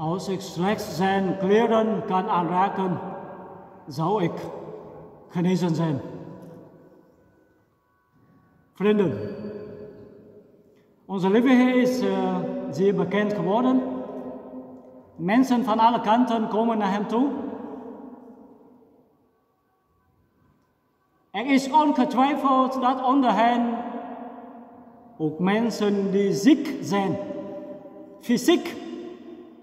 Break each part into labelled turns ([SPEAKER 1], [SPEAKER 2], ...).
[SPEAKER 1] Als ik slechts zijn kleren kan aanraken, zou ik genezen zijn. Vrienden, onze lieve Heer is zeer bekend geworden. Mensen van alle kanten komen naar hem toe. Er is ongetwijfeld dat onder hen ook mensen die ziek zijn, fysiek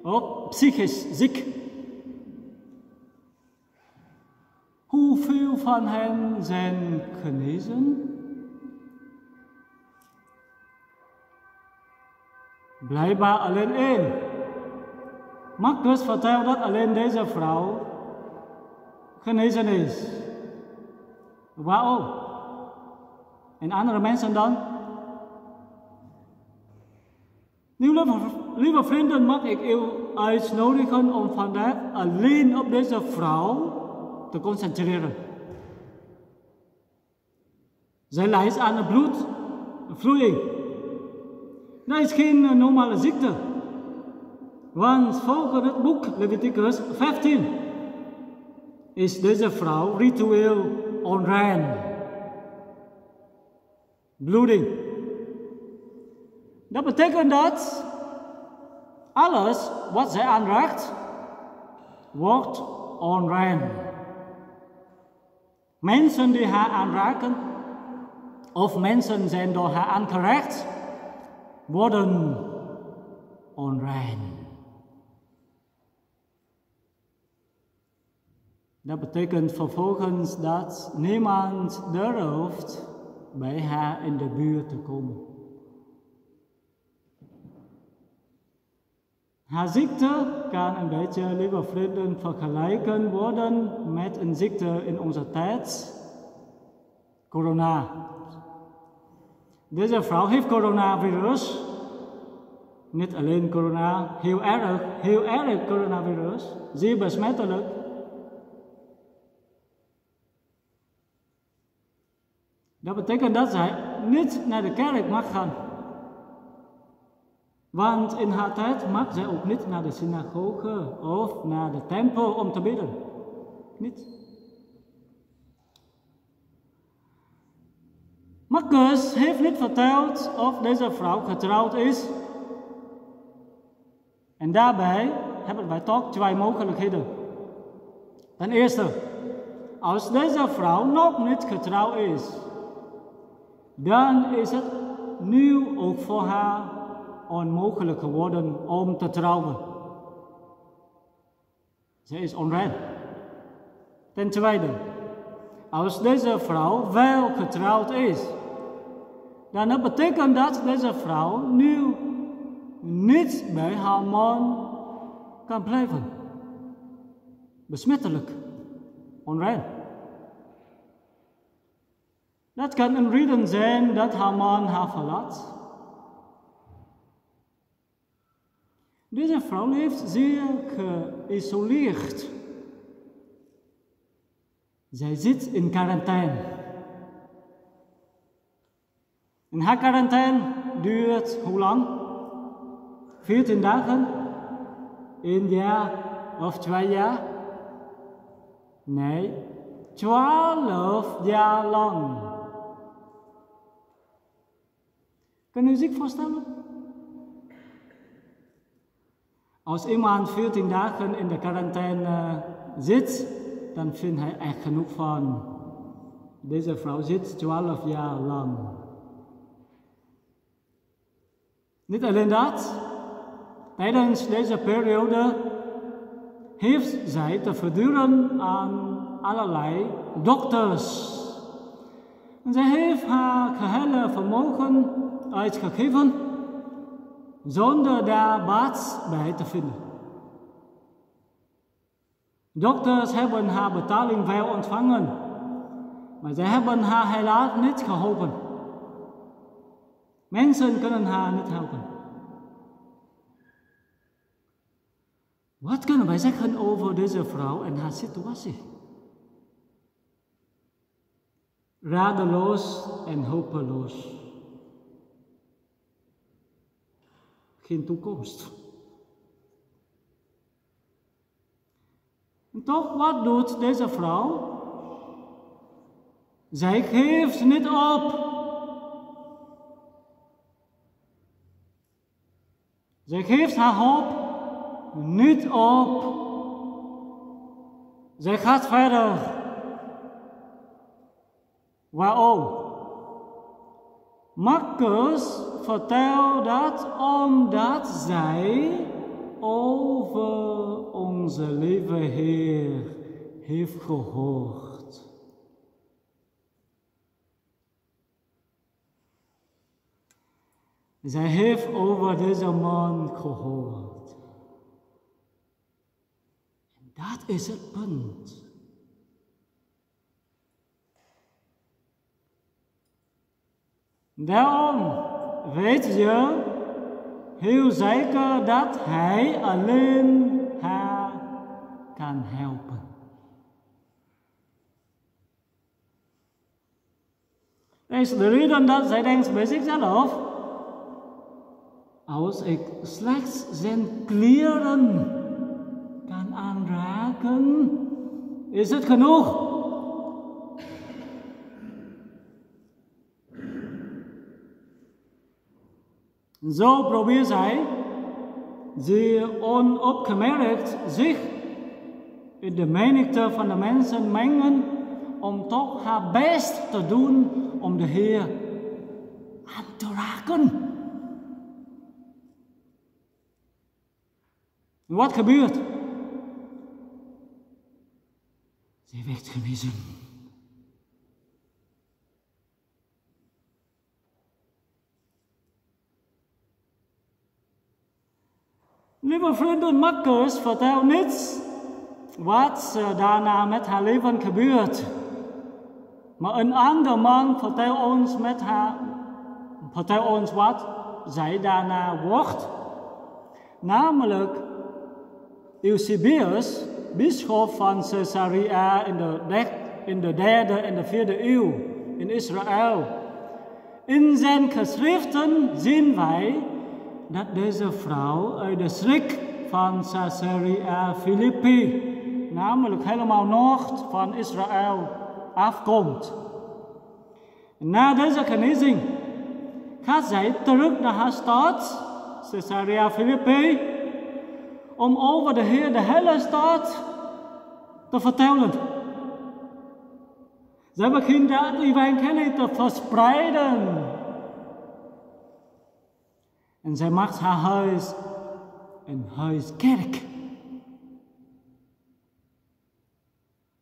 [SPEAKER 1] of psychisch ziek. Hoeveel van hen zijn genezen? Blijkbaar alleen één. Marcus vertelt dat alleen deze vrouw genezen is. Waarom? En andere mensen dan? Nu, lieve vrienden, mag ik u uitnodigen om vandaag alleen op deze vrouw te concentreren. Zij lijdt aan een bloedvloeiing. Dat is geen normale ziekte. Want volgens het boek Leviticus 15 is deze vrouw ritueel onrein. Bloeding. Dat betekent dat alles wat zij aanraakt, wordt onrein. Mensen die haar aanraken, of mensen zijn door haar aangeraakt, worden onrein. Dat betekent vervolgens dat niemand durft bij haar in de buurt te komen. Haar ziekte kan een beetje, lieve vrienden, vergelijken worden met een ziekte in onze tijd. Corona. Deze vrouw heeft coronavirus. Niet alleen corona, heel erg coronavirus. Zeer besmettelijk. Dat betekent dat zij niet naar de kerk mag gaan. Want in haar tijd mag zij ook niet naar de synagoge of naar de tempel om te bidden. Niet. Marcus heeft niet verteld of deze vrouw getrouwd is. En daarbij hebben wij toch twee mogelijkheden. Ten eerste, als deze vrouw nog niet getrouwd is, dan is het nu ook voor haar onmogelijk geworden om te trouwen. Zij is onrein. Ten tweede, als deze vrouw wel getrouwd is, dan betekent dat deze vrouw nu niet bij haar man kan blijven. Besmettelijk. Onrein. Dat kan een reden zijn dat haar man haar verlaat. Deze vrouw leeft zeer geïsoleerd. Zij zit in quarantaine. En haar quarantaine duurt hoe lang? 14 dagen? 1 jaar of 2 jaar? Nee, 12 jaar lang. Kan u zich voorstellen? Als iemand 14 dagen in de quarantaine zit, dan vindt hij echt genoeg van. Deze vrouw zit 12 jaar lang. Niet alleen dat, tijdens deze periode heeft zij te verduren aan allerlei dokters. En zij heeft haar gehele vermogen uitgegeven zonder daar baat bij te vinden. Dokters hebben haar betaling wel ontvangen, maar zij hebben haar helaas niet geholpen. Mensen kunnen haar niet helpen. Wat kunnen wij zeggen over deze vrouw en haar situatie? Radeloos en hopeloos. Geen toekomst. Toch, wat doet deze vrouw? Zij geeft niet op. Zij geeft haar hoop niet op. Zij gaat verder. Waarom? Marcus vertelt dat omdat zij over onze lieve Heer heeft gehoord. Zij heeft over deze man gehoord. En dat is het punt. Daarom weet je heel zeker dat hij alleen haar kan helpen. Dat is de reden dat zij denkt bij zichzelf: als ik slechts zijn kleren kan aanraken, is het genoeg. Zo probeert zij zeer onopgemerkt zich in de menigte van de mensen mengen om toch haar best te doen om de Heer aan te raken. Wat gebeurt? Zij werd genezen. Lieve vrienden, Marcus vertelt niet wat daarna met haar leven gebeurt. Maar een ander man vertelt ons wat zij daarna wordt. Namelijk Eusebius, bisschop van Caesarea in de 3e en de 4e eeuw in Israël. In zijn geschriften zien wij dat deze vrouw uit de schrik van Caesarea Philippi, namelijk helemaal noord van Israël, afkomt. Na deze genezing gaat zij terug naar haar stad, Caesarea Philippi, om over de Heer de hele stad te vertellen. Zij begint dat evangelie te verspreiden. En zij maakt haar huis een huiskerk.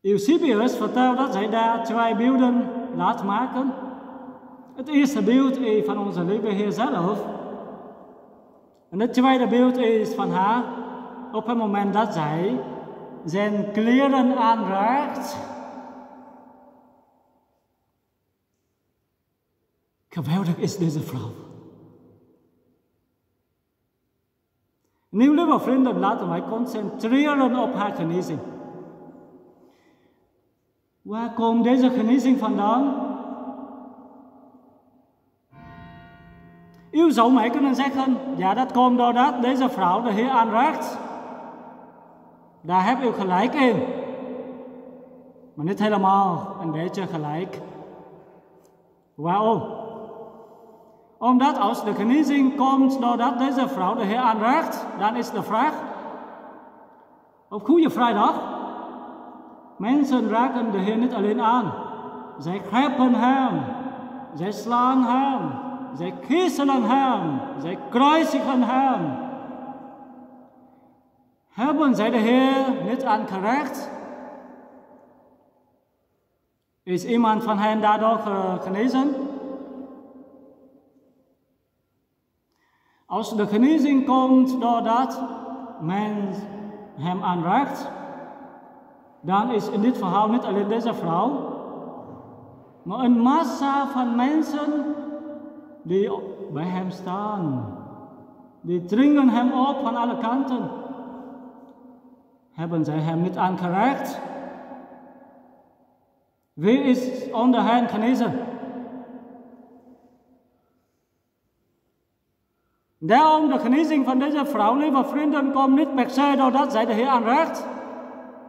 [SPEAKER 1] Eusebius vertelt dat zij daar 2 beelden laat maken. Het eerste beeld is van onze lieve Heer zelf. En het tweede beeld is van haar op het moment dat zij zijn kleren aanraakt. Geweldig is deze vrouw. Nu, lieve vrienden, laten wij concentreren op haar genezing. Waar komt deze genezing vandaan? U zou mij kunnen zeggen, ja, dat komt doordat deze vrouw de Heer aanraakt. Daar heb u gelijk in. Maar niet helemaal, een beetje gelijk. Waarom? Omdat als de genezing komt doordat deze vrouw de Heer aanraakt, dan is de vraag: op Goede Vrijdag, mensen raken de Heer niet alleen aan. Zij grijpen hem, zij slaan hem, zij kiezelen hem, zij kruisigen hem. Hebben zij de Heer niet aangeraakt? Is iemand van hen daardoor genezen? Als de genezing komt doordat men hem aanraakt, dan is in dit verhaal niet alleen deze vrouw, maar een massa van mensen die bij hem staan. Die dringen hem op van alle kanten. Hebben zij hem niet aangeraakt? Wie is onder hen genezen? Daarom de genezing van deze vrouw, lieve vrienden, komt niet per se doordat zij de Heer aanraakt,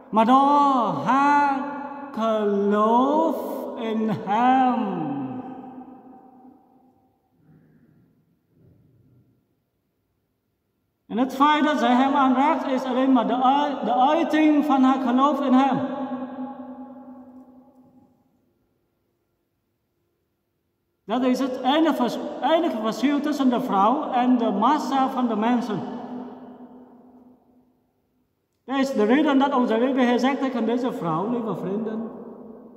[SPEAKER 1] maar door haar geloof in hem. En het feit dat zij hem aanraakt is alleen maar de uiting van haar geloof in hem. Dat is het enige verschil tussen de vrouw en de massa van de mensen. Dat is de reden dat onze lieve Heer zegt tegen deze vrouw, lieve vrienden,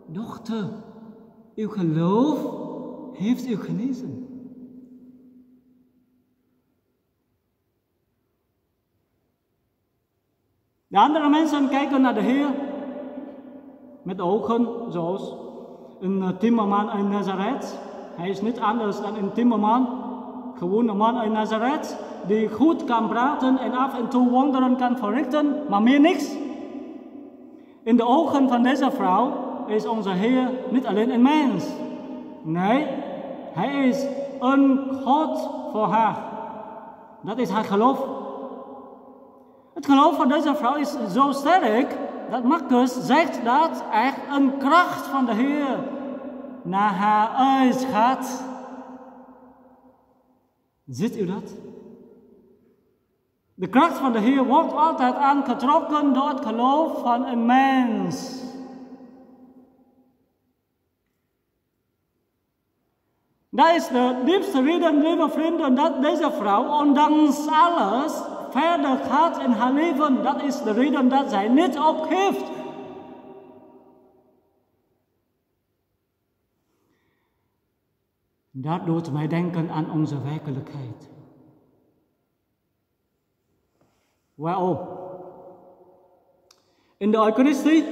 [SPEAKER 1] dochter, uw geloof heeft u genezen. De andere mensen kijken naar de Heer met ogen zoals een timmerman uit Nazareth. Hij is niet anders dan een timmerman, gewone man uit Nazareth, die goed kan praten en af en toe wonderen kan verrichten, maar meer niks. In de ogen van deze vrouw is onze Heer niet alleen een mens. Nee, hij is een God voor haar. Dat is haar geloof. Het geloof van deze vrouw is zo sterk dat Marcus zegt dat echt een kracht van de Heer naar haar uitgaat. Ziet u dat? De kracht van de Heer wordt altijd aangetrokken door het geloof van een mens. Dat is de diepste reden, lieve vrienden, dat deze vrouw, ondanks alles, verder gaat in haar leven. Dat is de reden dat zij niet opgeeft. Dat doet mij denken aan onze werkelijkheid. Waarom? In de Eucharistie,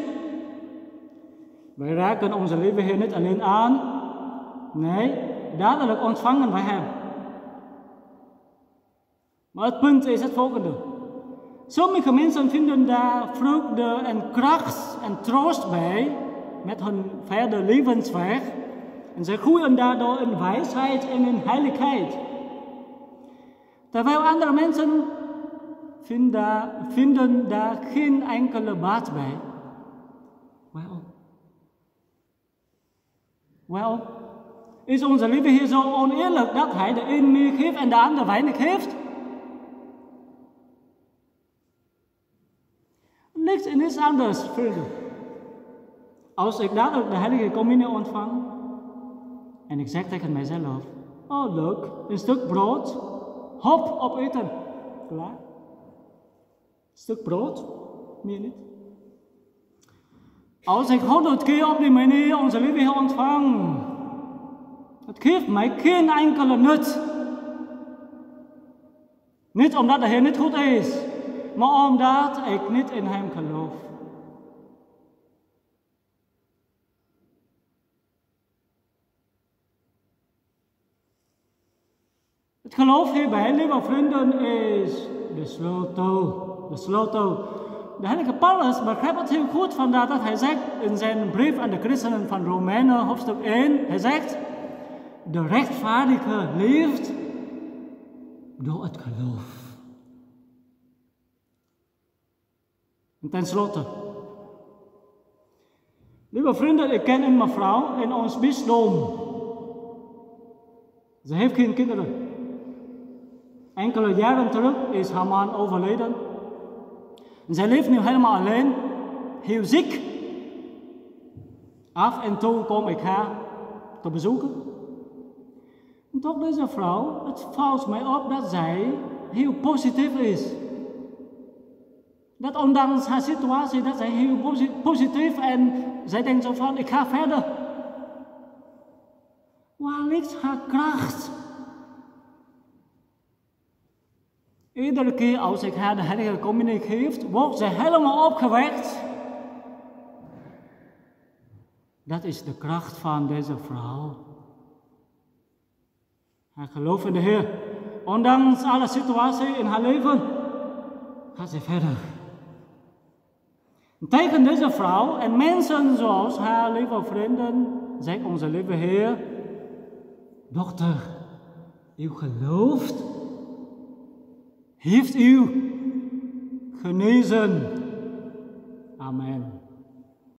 [SPEAKER 1] wij raken onze lieve Heer niet alleen aan, nee, dadelijk ontvangen wij hem. Maar het punt is het volgende. Sommige mensen vinden daar vreugde en kracht en troost bij met hun verder levensweg. En zij groeien daardoor in wijsheid en in heiligheid. Terwijl andere mensen vinden daar geen enkele baat bij. Waarom? Waarom? Is onze lieve Heer zo oneerlijk dat hij de een meer geeft en de ander weinig heeft? Niks in is anders, vrienden. Als ik dadelijk de heilige communie ontvang en ik zeg tegen mijzelf, oh leuk, een stuk brood, hop, opeten. Klaar. Een stuk brood, meer niet. Als ik 100 keer op die manier onze lieve Heer ontvang, het geeft mij geen enkele nut. Niet omdat de Heer niet goed is, maar omdat ik niet in hem geloof. Het geloof hierbij, lieve vrienden, is de sleutel. De sleutel. De heilige Paulus begrijpt het heel goed, vandaar dat hij zegt in zijn brief aan de christenen van Romeinen, hoofdstuk 1, hij zegt, de rechtvaardige leeft door het geloof. En tenslotte, lieve vrienden, ik ken een mevrouw in ons bisdom. Ze heeft geen kinderen. Enkele jaren terug is haar man overleden. En zij leeft nu helemaal alleen, heel ziek. Af en toe kom ik haar te bezoeken. En toch deze vrouw, het valt mij op dat zij heel positief is. Dat ondanks haar situatie, dat zij heel positief en zij denkt zo van, ik ga verder. Waar ligt haar kracht? Iedere keer als ik haar de heilige communie geef, wordt ze helemaal opgewekt. Dat is de kracht van deze vrouw. Haar geloof in de Heer. Ondanks alle situatie in haar leven, gaat ze verder. Tegen deze vrouw en mensen zoals haar lieve vrienden, zegt onze lieve Heer, dochter, u gelooft, heeft u genezen. Amen.